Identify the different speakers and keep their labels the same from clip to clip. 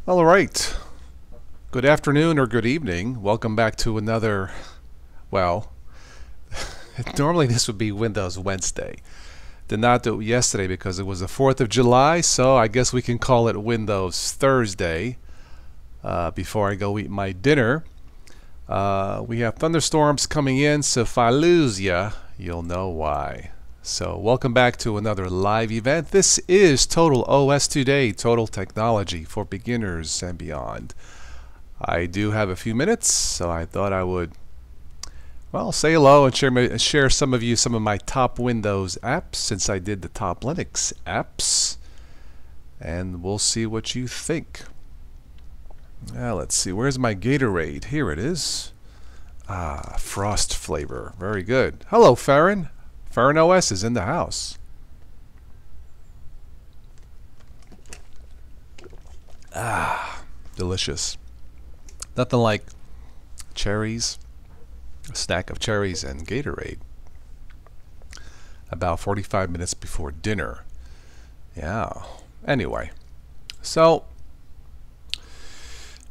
Speaker 1: All right. Good afternoon or good evening. Welcome back to another, well, normally this would be Windows Wednesday. Did not do it yesterday because it was the 4th of July, so I guess we can call it Windows Thursday. Before I go eat my dinner, we have thunderstorms coming in, so if I lose ya, you'll know why. So welcome back to another live event. This is Total OS Today, Total Technology for beginners and beyond. I do have a few minutes, so I thought I would, well, say hello and share some of my top Windows apps since I did the top Linux apps. And we'll see what you think. Let's see, where's my Gatorade? Here it is. Frost flavor. Very good. Hello, Farron. Farron OS is in the house. Delicious. Nothing like cherries, a stack of cherries and Gatorade. About 45 minutes before dinner. Yeah. Anyway, so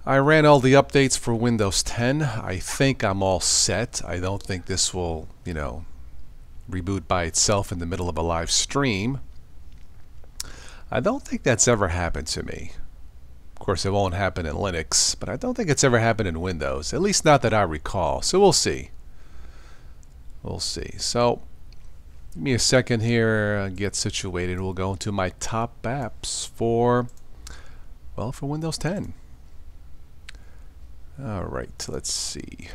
Speaker 1: I ran all the updates for Windows 10. I think I'm all set. I don't think this will, reboot by itself in the middle of a live stream. I don't think that's ever happened to me. Of course, it won't happen in Linux, but I don't think it's ever happened in Windows, at least not that I recall. So we'll see. We'll see. So give me a second here, get situated. We'll go into my top apps for Windows 10. All right, let's see.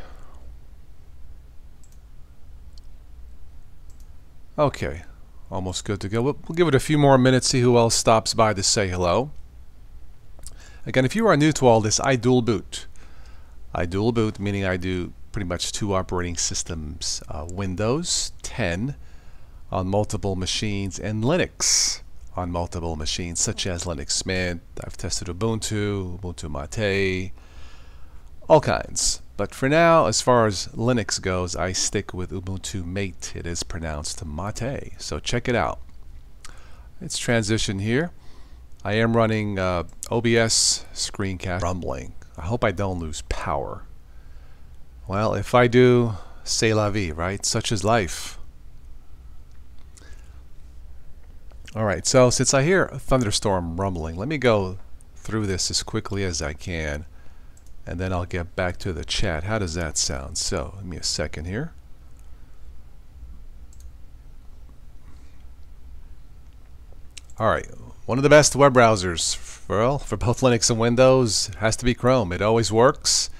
Speaker 1: Okay, almost good to go. We'll give it a few more minutes, see who else stops by to say hello. Again, if you are new to all this, I dual boot. I dual boot, meaning I do pretty much two operating systems, Windows 10 on multiple machines and Linux on multiple machines, such as Linux Mint. I've tested Ubuntu, Ubuntu Mate, all kinds. But for now, as far as Linux goes, I stick with Ubuntu Mate. It is pronounced Mate, so check it out. It's transition here. I am running OBS screencast rumbling. I hope I don't lose power. Well, if I do, c'est la vie, right? Such is life. Alright, so since I hear a thunderstorm rumbling, let me go through this as quickly as I can, and then I'll get back to the chat. How does that sound? So, give me a second here. Alright, one of the best web browsers for both Linux and Windows has to be Chrome. It always works.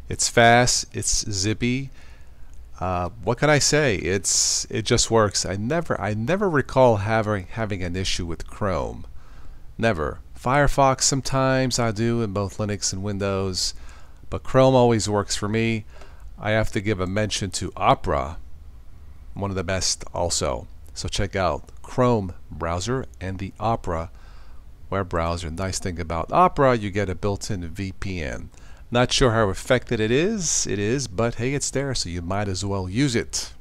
Speaker 1: It's fast. It's zippy. What can I say? It just works. I never recall having an issue with Chrome. Never. Firefox sometimes I do in both Linux and Windows, but Chrome always works for me. I have to give a mention to Opera, one of the best also. So check out Chrome browser and the Opera web browser. Nice thing about Opera, you get a built-in VPN. Not sure how effective it is, but hey, it's there, so you might as well use it.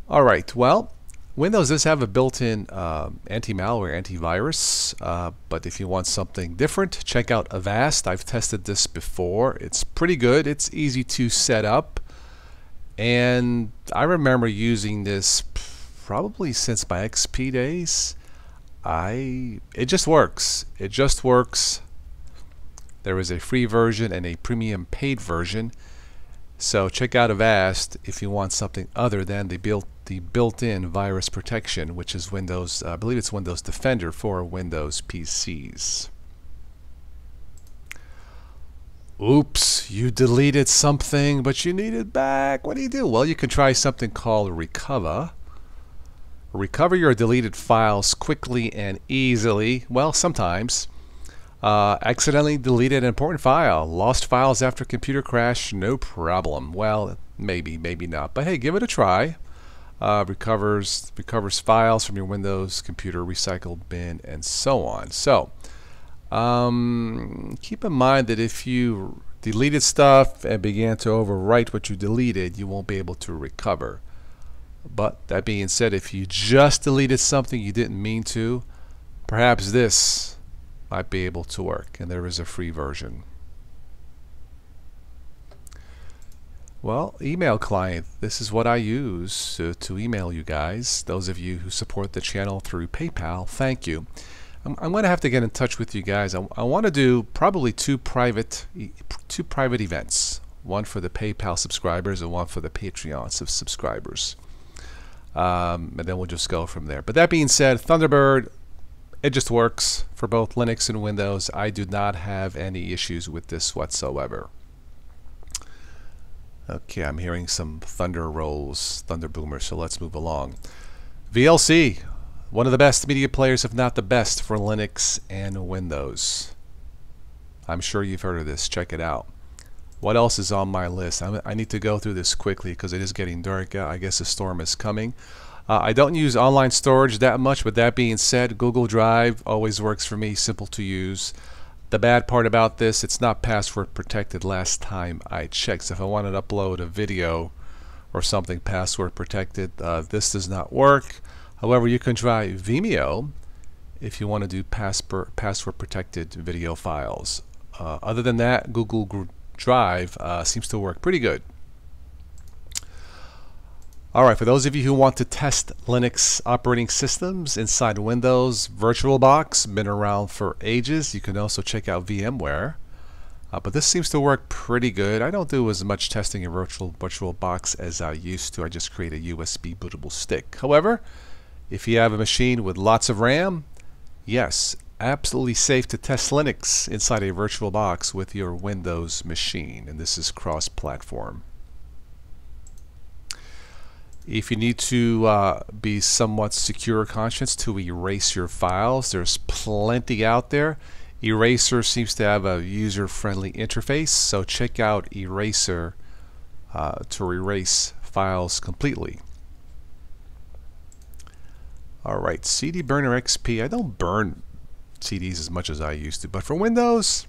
Speaker 1: Alright, well, Windows does have a built-in anti-malware, antivirus, but if you want something different, check out Avast. I've tested this before. It's pretty good. It's easy to set up, and I remember using this probably since my XP days. It just works. It just works. There is a free version and a premium paid version. So check out Avast if you want something other than the built-in virus protection, which is Windows, I believe it's Windows Defender for Windows PCs. Oops, you deleted something, but you need it back. What do you do? Well, you can try something called Recover. Recover your deleted files quickly and easily. Well, sometimes. Accidentally deleted an important file. Lost files after computer crash, no problem. Well, maybe not. But hey, give it a try. Recovers files from your Windows computer, recycle bin, and so on. So, keep in mind that if you deleted stuff and began to overwrite what you deleted, you won't be able to recover. But that being said, if you just deleted something you didn't mean to, perhaps this might be able to work, and there is a free version. Well, email client, this is what I use to email you guys. Those of you who support the channel through PayPal, thank you. I'm going to have to get in touch with you guys. I want to do probably two private events, one for the PayPal subscribers and one for the Patreon subscribers. And then we'll just go from there. But that being said, Thunderbird, it just works for both Linux and Windows. I do not have any issues with this whatsoever. Okay, I'm hearing some thunder rolls, thunder boomers, so let's move along. VLC, one of the best media players, if not the best, for Linux and Windows. I'm sure you've heard of this. Check it out. What else is on my list? I need to go through this quickly because it is getting dark out. I guess a storm is coming. I don't use online storage that much, but that being said, Google Drive always works for me, simple to use. The bad part about this, it's not password protected last time I checked. So if I wanted to upload a video or something password protected, this does not work. However, you can try Vimeo if you want to do password protected video files. Other than that, Google Drive seems to work pretty good. Alright, for those of you who want to test Linux operating systems inside Windows, VirtualBox, been around for ages. You can also check out VMware. But this seems to work pretty good. I don't do as much testing in VirtualBox as I used to. I just create a USB bootable stick. However, if you have a machine with lots of RAM, yes, absolutely safe to test Linux inside a VirtualBox with your Windows machine. And this is cross-platform. If you need to be somewhat secure conscious to erase your files, there's plenty out there. Eraser seems to have a user-friendly interface, so check out Eraser to erase files completely. Alright, CD Burner XP. I don't burn CDs as much as I used to, but for Windows,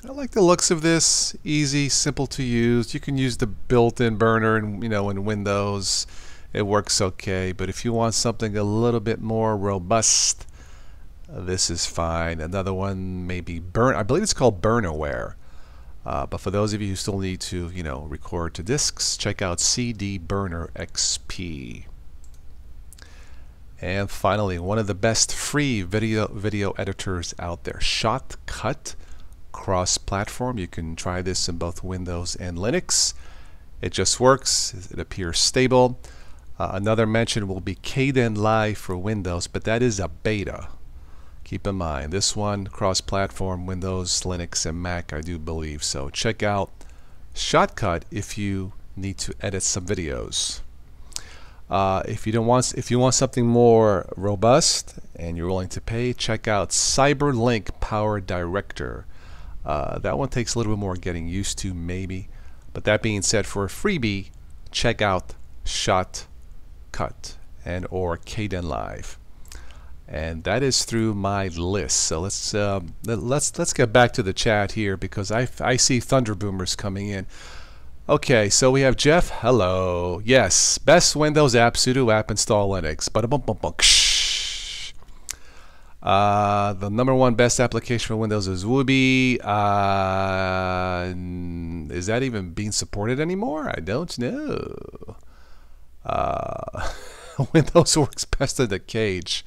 Speaker 1: I like the looks of this. Easy, simple to use. You can use the built-in burner, and in Windows, it works okay. But if you want something a little bit more robust, this is fine. Another one may be I believe it's called Burnaware. But for those of you who still need to, record to disks, check out CD Burner XP. And finally, one of the best free video editors out there, Shotcut. Cross-platform. You can try this in both Windows and Linux. It just works. It appears stable. Another mention will be Kdenlive for Windows, but that is a beta. Keep in mind, this one cross-platform, Windows, Linux, and Mac, I do believe. So check out Shotcut if you need to edit some videos. If you want something more robust and you're willing to pay, check out CyberLink Power Director. That one takes a little bit more getting used to, maybe. But that being said, for a freebie, check out Shotcut or Kdenlive. And that is through my list. So let's get back to the chat here because I see thunder boomers coming in. Okay, so we have Jeff. Hello. Yes, best Windows app, sudo app install Linux. The #1 best application for Windows is Wooby. Is that even being supported anymore? I don't know. Windows works best in the cage.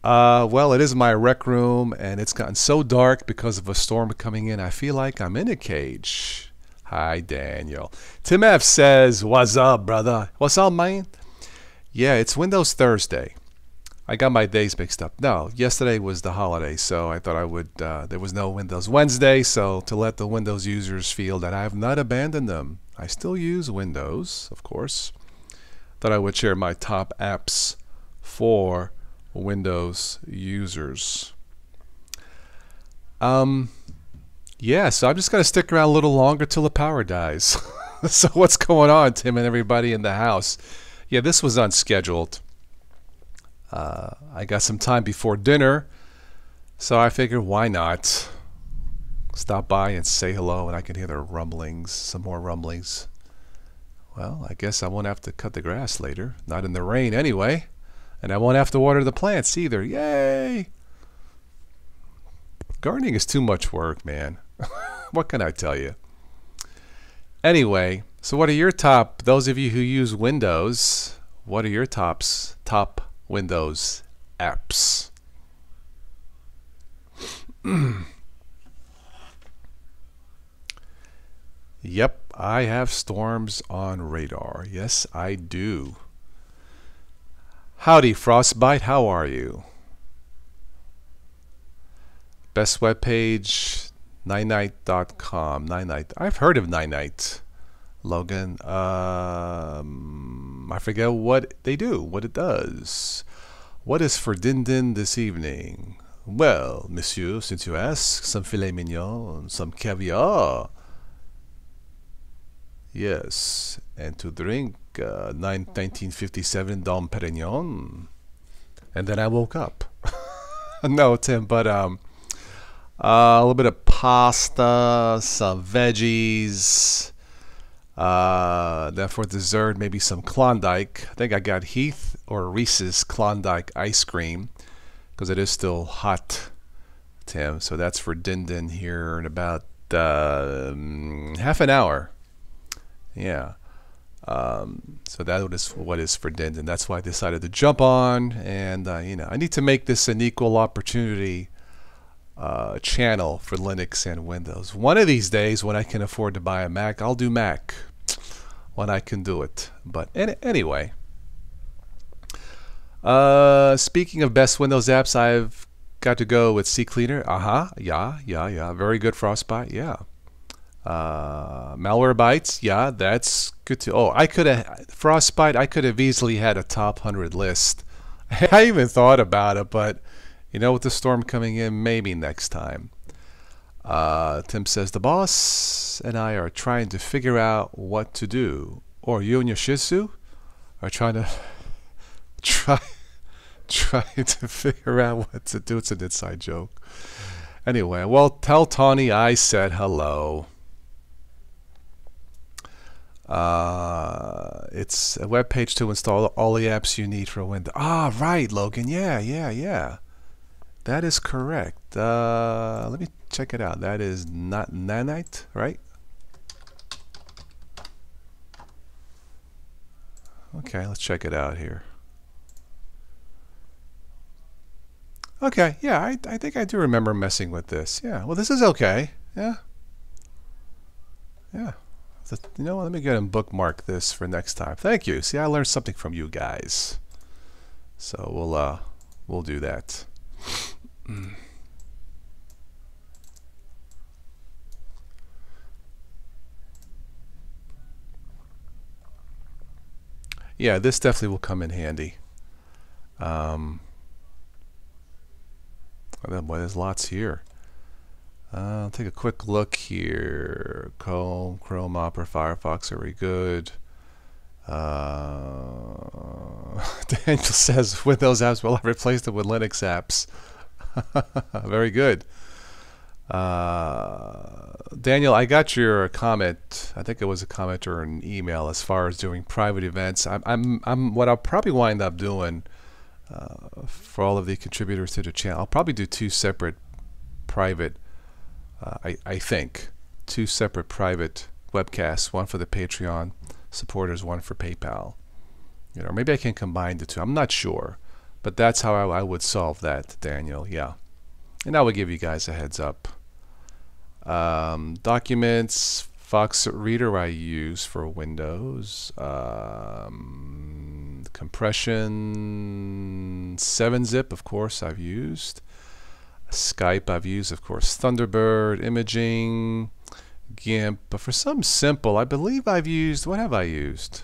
Speaker 1: Well, it is my rec room, and it's gotten so dark because of a storm coming in. I feel like I'm in a cage. Hi, Daniel. Tim F says, "What's up, brother? What's up, man?" Yeah, it's Windows Thursday. I got my days mixed up. No, yesterday was the holiday, so I thought I would, there was no Windows Wednesday, so to let the Windows users feel that I have not abandoned them. I still use Windows, of course. Thought I would share my top apps for Windows users. Yeah, so I'm just going to stick around a little longer till the power dies. So what's going on, Tim and everybody in the house? Yeah, this was unscheduled. I got some time before dinner, so I figured why not stop by and say hello, and I can hear the rumblings, some more rumblings. Well, I guess I won't have to cut the grass later, not in the rain anyway, and I won't have to water the plants either. Yay! Gardening is too much work, man. What can I tell you? Anyway, so what are your top, those of you who use Windows, what are your top Windows apps? Yep, I have storms on radar. Yes, I do. Howdy, Frostbite. How are you? Best webpage, ninite.com. Ninite. I've heard of Ninite, Logan. I forget what they do, what it does. What is for Din this evening? Well, monsieur, since you ask, some filet mignon, some caviar. Yes, and to drink 1957 Dom Perignon. And then I woke up. No, Tim, but a little bit of pasta, some veggies. Then for dessert, maybe some Klondike. I think I got Heath or Reese's Klondike ice cream because it is still hot, Tim. So that's for Din here in about half an hour. Yeah. So that is what is for Din. That's why I decided to jump on. And, you know, I need to make this an equal opportunity channel for Linux and Windows. One of these days when I can afford to buy a Mac, I'll do Mac when I can do it. But anyway, speaking of best Windows apps, I've got to go with CCleaner. Yeah. Very good, Frostbite. Yeah. Malwarebytes. Yeah, that's good too. Oh, I could have Frostbite. I could have easily had a top 100 list. I even thought about it, but you know, with the storm coming in, maybe next time. Tim says the boss and I are trying to figure out what to do. Or you and your Shih Tzu are trying to try to figure out what to do. It's an inside joke. Anyway, well, tell Tawny I said hello. It's a web page to install all the apps you need for Windows. Ah, right, Logan. Yeah. That is correct. Let me check it out. That is not Nanite, right? Okay, let's check it out here. Okay, yeah, I think I do remember messing with this. Yeah, well, this is okay. Yeah. You know what, let me go ahead and bookmark this for next time. Thank you. See, I learned something from you guys. So we'll do that. Yeah, this definitely will come in handy. Boy, there's lots here. I'll take a quick look here. Chrome, Opera, Firefox, are we good? Daniel says Windows apps will have replaced it with Linux apps. Very good. Daniel, I got your comment. I think it was a comment or an email as far as doing private events. I'm what I'll probably wind up doing for all of the contributors to the channel. I'll probably do two separate private. I think 2 separate private webcasts, one for the Patreon supporters, one for PayPal. You know, maybe I can combine the two. I'm not sure, but that's how I would solve that, Daniel. Yeah, and I would give you guys a heads up. Documents, Fox Reader I use for Windows. Compression, 7-zip, of course, I've used. Skype I've used, of course, Thunderbird, imaging, GIMP, but for some simple, I believe I've used, what have I used?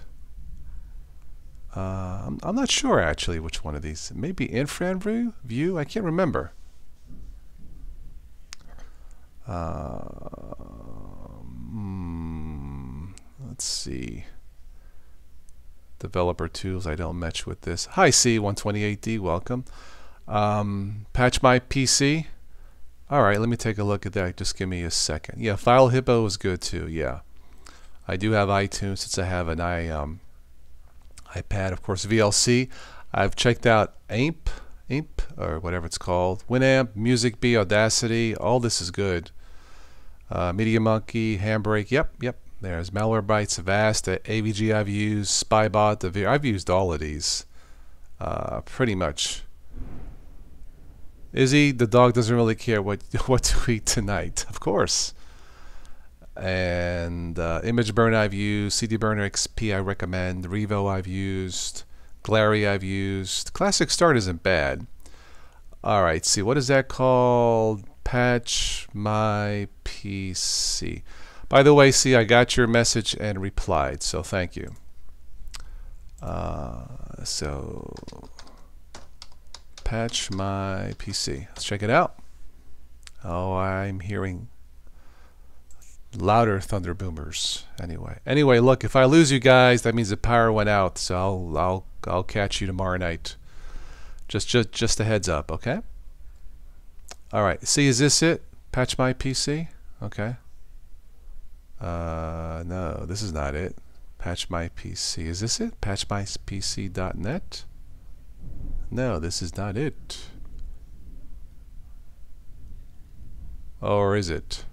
Speaker 1: I'm not sure actually which one of these. Maybe Infran View? I can't remember. Let's see. Developer tools, I don't match with this. Hi C128D, welcome. Patch my PC. Alright, let me take a look at that. Just give me a second. Yeah, File Hippo is good too. Yeah, I do have iTunes since I have an iPad. Of course, VLC. I've checked out AIMP, Imp, or whatever it's called. Winamp, Music Bee, Audacity, all this is good. Media Monkey, Handbrake, yep. There's Malwarebytes, Avast, AVG I've used, Spybot, I've used all of these. Pretty much. Izzy, the dog doesn't really care what to eat tonight. Of course. And ImageBurner I've used, CDBurner XP I recommend, Revo I've used, Glary I've used. Classic Start isn't bad. Alright, see, what is that called? Patch My PC. By the way, see, I got your message and replied, so thank you. So, Patch My PC. Let's check it out. Oh, I'm hearing louder thunder boomers. Anyway, look, if I lose you guys, that means the power went out. So I'll catch you tomorrow night. Just a heads up, okay? All right. See, is this it? Patch My PC. Okay. No, this is not it. Patch My PC. Is this it? PatchMyPC.net. No, this is not it. Or is it?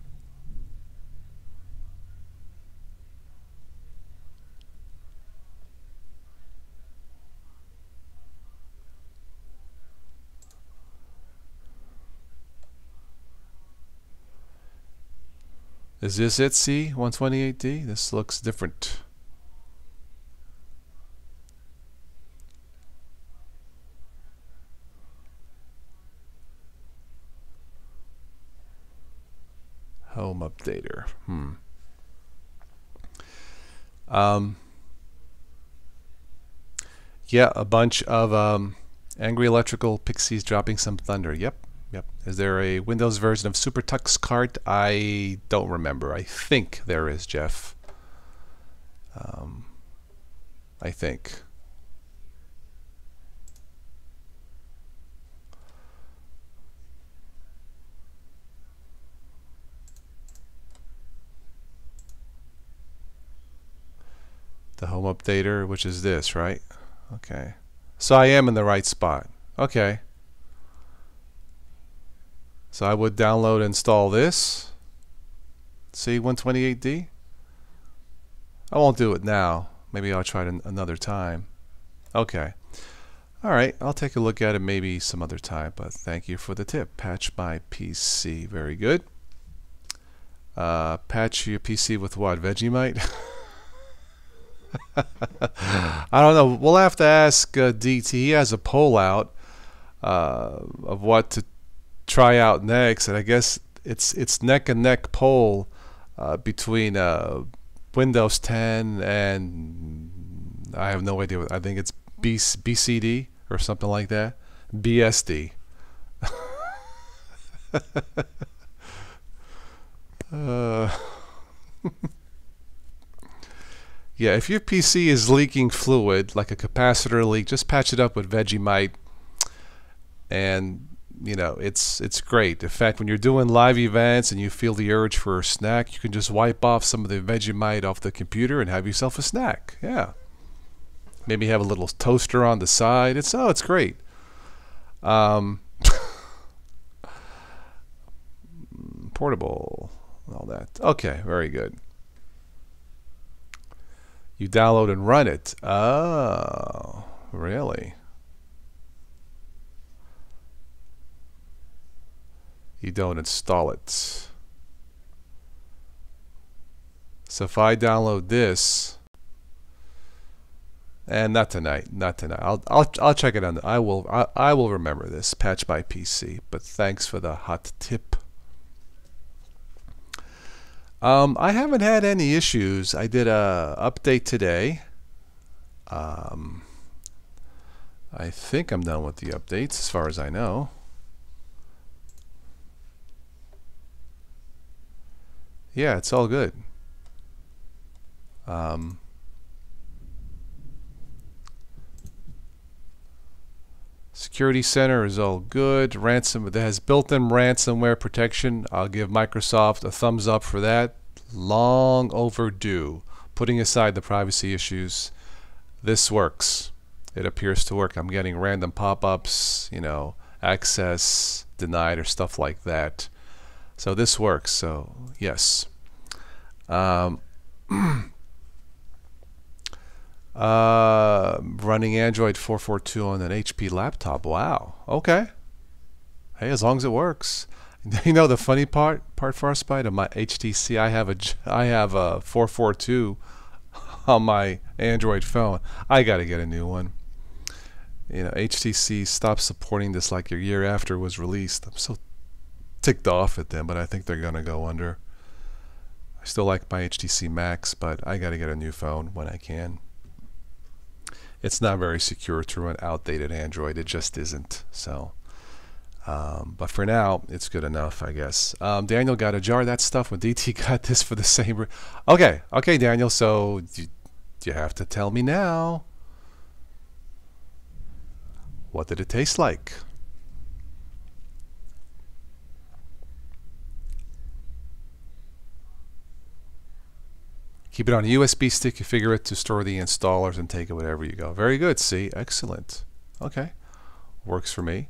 Speaker 1: Is this it, C? 128D? This looks different. Home updater. Yeah, a bunch of angry electrical pixies dropping some thunder. Yep. Is there a Windows version of SuperTux Cart? I don't remember. I think there is, Jeff. I think. The home updater, which is this, right? Okay. So I am in the right spot. Okay. So I would download and install this. See, 128D. I won't do it now. Maybe I'll try it another time. Okay. All right. I'll take a look at it maybe some other time. But thank you for the tip. Patch My PC. Very good. Patch your PC with what? Vegemite? I don't know. We'll have to ask DT. He has a poll out of what to try out next, and I guess it's neck and neck poll between Windows 10 and I have no idea. I think it's BCD or something like that. BSD. Yeah, if your PC is leaking fluid, like a capacitor leak, just patch it up with Vegemite, and you know it's great. In fact, when you're doing live events and you feel the urge for a snack, you can just wipe off some of the Vegemite off the computer and have yourself a snack. Yeah, maybe have a little toaster on the side. It's great. Portable, all that. Okay, very good. You download and run it. Oh, really? You don't install it. So if I download this, and not tonight. I'll check it out. I will remember this. Patch My PC. But thanks for the hot tip. I haven't had any issues. I did a update today. I think I'm done with the updates as far as I know. Yeah, it's all good. Security Center is all good. Ransom, that has built-in ransomware protection. I'll give Microsoft a thumbs up for that. Long overdue. Putting aside the privacy issues, this works. it appears to work. I'm getting random pop-ups, you know, access denied or stuff like that. So this works. So yes. Running Android 442 on an HP laptop. Wow. Okay. Hey, as long as it works. You know the funny part for us, Spite, of my HTC, I have a 442 on my Android phone. I got to get a new one. You know, HTC stopped supporting this like a year after it was released. I'm so ticked off at them, but I think they're gonna go under. I still like my HTC Max, but I got to get a new phone when I can. It's not very secure to run outdated Android. It just isn't. So, but for now, it's good enough, I guess. Daniel got a jar of that stuff when DT got this for the same. Okay, Daniel. So you have to tell me now. What did it taste like? Keep it on a USB stick, configure it to store the installers, and take it wherever you go. Very good, see? Excellent. Okay. Works for me.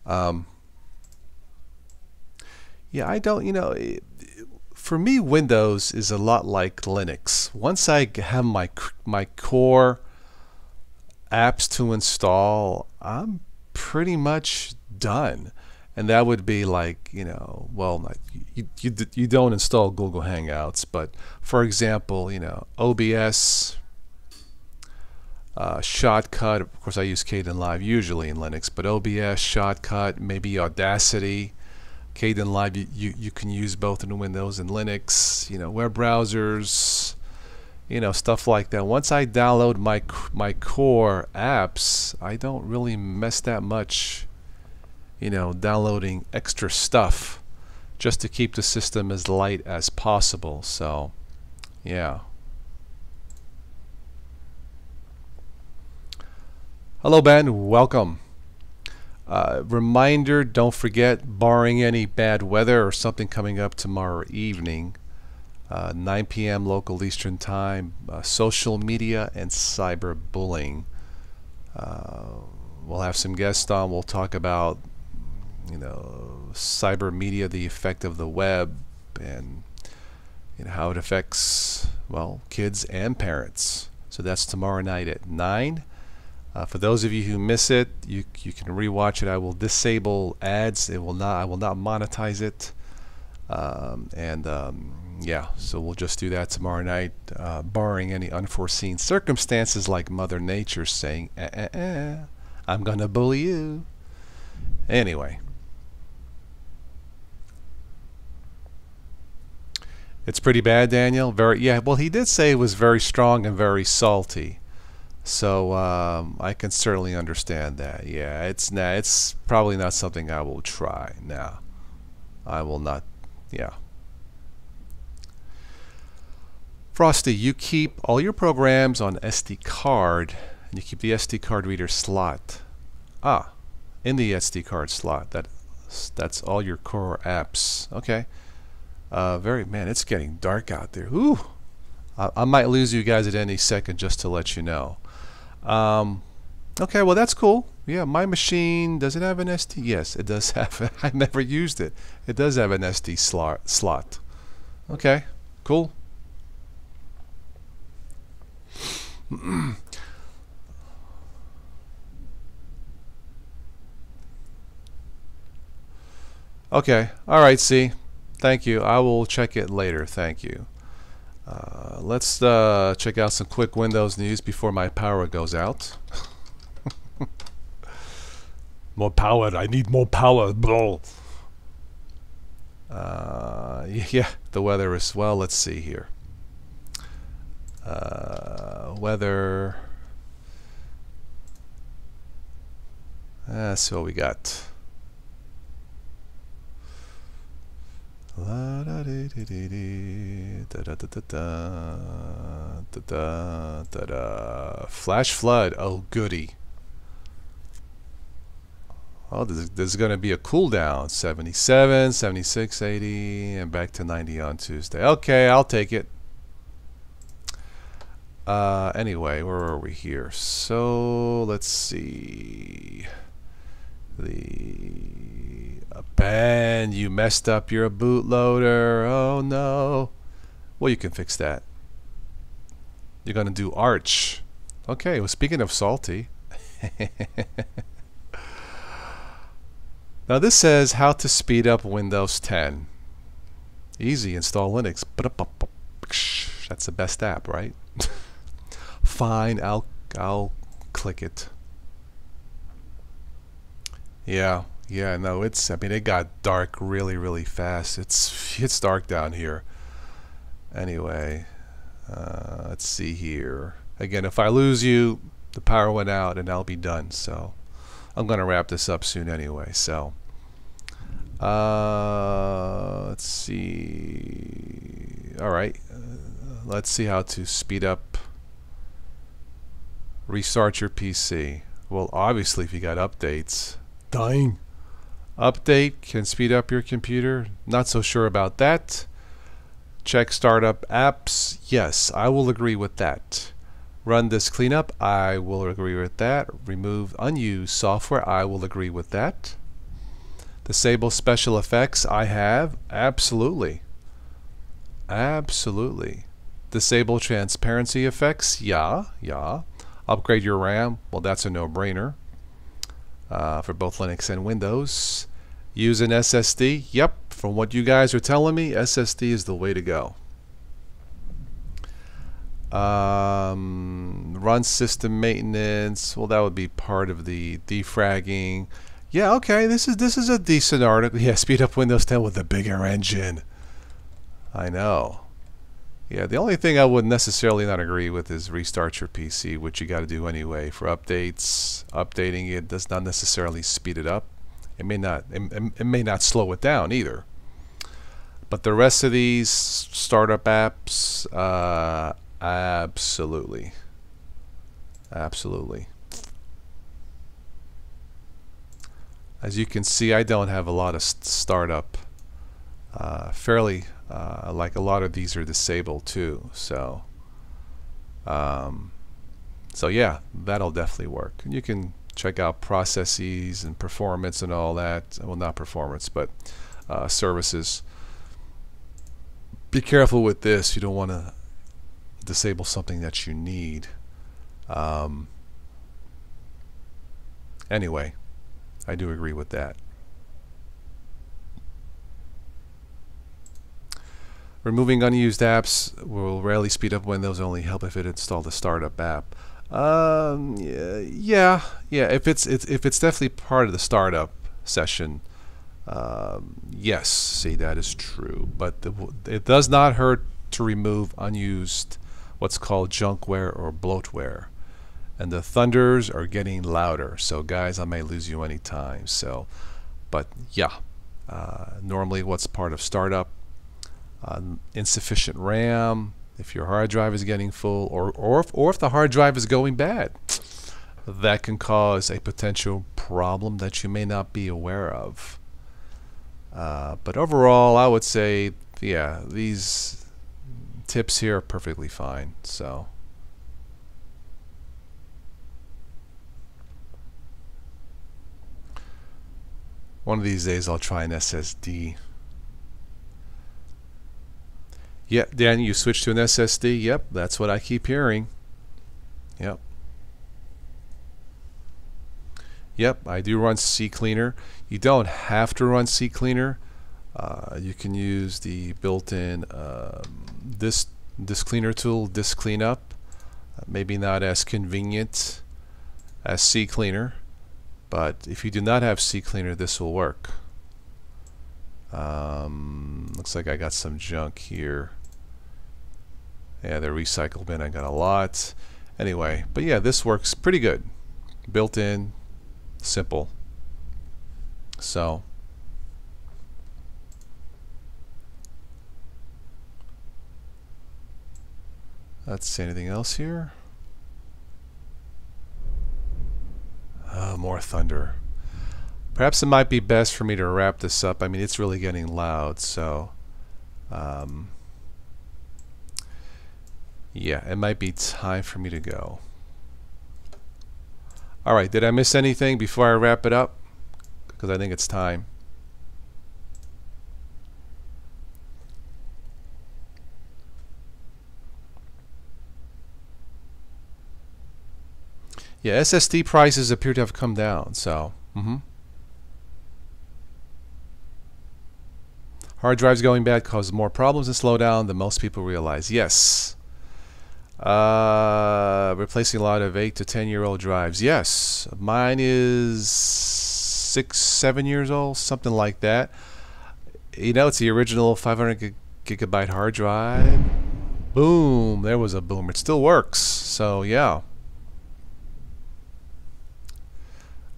Speaker 1: Yeah, I don't, you know, for me, Windows is a lot like Linux. Once I have my core apps to install, I'm pretty much done. And that would be like, you know, well, you don't install Google Hangouts, but for example, you know, OBS, Shotcut. Of course, I use Kdenlive usually in Linux, but OBS, Shotcut, maybe Audacity, Kdenlive. You can use both in Windows and Linux. You know, web browsers, you know, stuff like that. Once I download my core apps, I don't really mess that much, you know, downloading extra stuff just to keep the system as light as possible. So yeah. Hello Ben, welcome. Reminder, don't forget, barring any bad weather or something coming up tomorrow evening, 9 p.m. local Eastern time, social media and cyberbullying. We'll have some guests on. We'll talk about, you know, cyber media, the effect of the web, and you know how it affects, well, kids and parents. So that's tomorrow night at 9. For those of you who miss it, you can rewatch it. I will disable ads. I will not monetize it. Yeah, so we'll just do that tomorrow night, barring any unforeseen circumstances like Mother Nature saying, I'm gonna bully you. Anyway. It's pretty bad, Daniel. Yeah, well, he did say it was very strong and very salty. So I can certainly understand that. Yeah, it's probably not something I will try. No, I will not. Yeah. Frosty, you keep all your programs on SD card, and you keep the SD card reader slot. In the SD card slot. That's all your core apps. Okay. Man, it's getting dark out there. Ooh, I might lose you guys at any second, just to let you know. Okay, well that's cool. Yeah, my machine, does it have an SD? Yes, it does have it. I never used it. It does have an SD slot. Okay, cool. Okay, all right, see. Thank you. I will check it later. Thank you. Let's check out some quick Windows news before my power goes out. More power. I need more power. Yeah, the weather is, well, let's see here. Weather. Let's see what we got. Flash flood. Oh, goody. Oh, there's going to be a cool down. 77, 76, 80, and back to 90 on Tuesday. Okay, I'll take it. Anyway, where are we here? So let's see. Ben, you messed up your bootloader. Oh no. Well, you can fix that. You're gonna do Arch. Okay. Well, speaking of salty. Now this says how to speed up Windows 10. Easy, install Linux. That's the best app, right? Fine, I'll click it. Yeah, no, I mean, it got dark really fast. It's dark down here. Anyway, let's see here. Again, if I lose you, the power went out and I'll be done. So I'm gonna wrap this up soon anyway. So let's see. All right, let's see how to speed up. Restart your PC. Well, obviously, if you got updates, dying. Update can speed up your computer. Not so sure about that. Check startup apps. Yes, I will agree with that. Run this cleanup. I will agree with that. Remove unused software. I will agree with that. Disable special effects. I have. Absolutely. Absolutely. Disable transparency effects. Yeah. Upgrade your RAM. Well, that's a no-brainer for both Linux and Windows. Use an SSD. Yep, from what you guys are telling me, SSD is the way to go. Run system maintenance. Well, that would be part of the defragging. Yeah, okay. This is a decent article. Yeah, speed up Windows 10 with a bigger engine. I know. Yeah, the only thing I would necessarily not agree with is restart your PC, which you got to do anyway for updates. Updating it does not necessarily speed it up. It may not slow it down either. But the rest of these startup apps, absolutely. As you can see, I don't have a lot of startup. Fairly. Like a lot of these are disabled too, so yeah, that'll definitely work. And you can check out processes and performance and all that. Well, not performance, but services. Be careful with this. You don't want to disable something that you need. Anyway, I do agree with that. Removing unused apps will rarely speed up Windows, only help if it installed a startup app. Yeah. If it's definitely part of the startup session, yes, see, that is true. But it does not hurt to remove unused, what's called junkware or bloatware. And the thunders are getting louder. So guys, I may lose you anytime. So, but yeah, normally what's part of startup. Insufficient RAM, if your hard drive is getting full, or if the hard drive is going bad, that can cause a potential problem that you may not be aware of. But overall, I would say, yeah, these tips here are perfectly fine. So one of these days I'll try an SSD. Yeah, Dan, you switch to an SSD? Yep, that's what I keep hearing. Yep, I do run CCleaner. You don't have to run CCleaner. You can use the built-in disk cleaner tool, Disk Cleanup. Maybe not as convenient as CCleaner, but if you do not have CCleaner, this will work. Looks like I got some junk here. Yeah, the recycle bin, I got a lot. Anyway, but yeah, this works pretty good. Built in, simple. So let's see, anything else here? More thunder. Perhaps it might be best for me to wrap this up. I mean, it's really getting loud, so Yeah, it might be time for me to go. Alright, did I miss anything before I wrap it up? Because I think it's time. Yeah, SSD prices appear to have come down, so hard drives going bad causes more problems and slowdown than most people realize. Yes. Replacing a lot of 8 to 10-year-old drives. Yes. Mine is 6, 7 years old, something like that. You know, it's the original 500 gigabyte hard drive. Boom. There was a boom. It still works. So, yeah.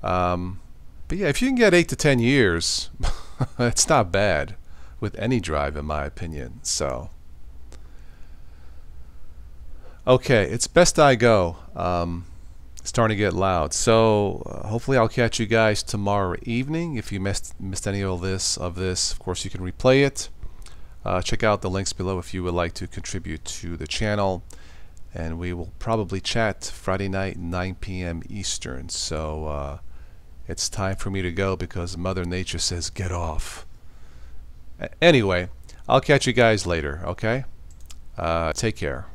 Speaker 1: But yeah, if you can get 8 to 10 years, it's not bad with any drive, in my opinion. So, okay, it's best I go. It's starting to get loud. So hopefully I'll catch you guys tomorrow evening. If you missed any of this, of course you can replay it. Check out the links below if you would like to contribute to the channel. And we will probably chat Friday night, 9 p.m. Eastern. So it's time for me to go because Mother Nature says get off. Anyway, I'll catch you guys later, okay? Take care.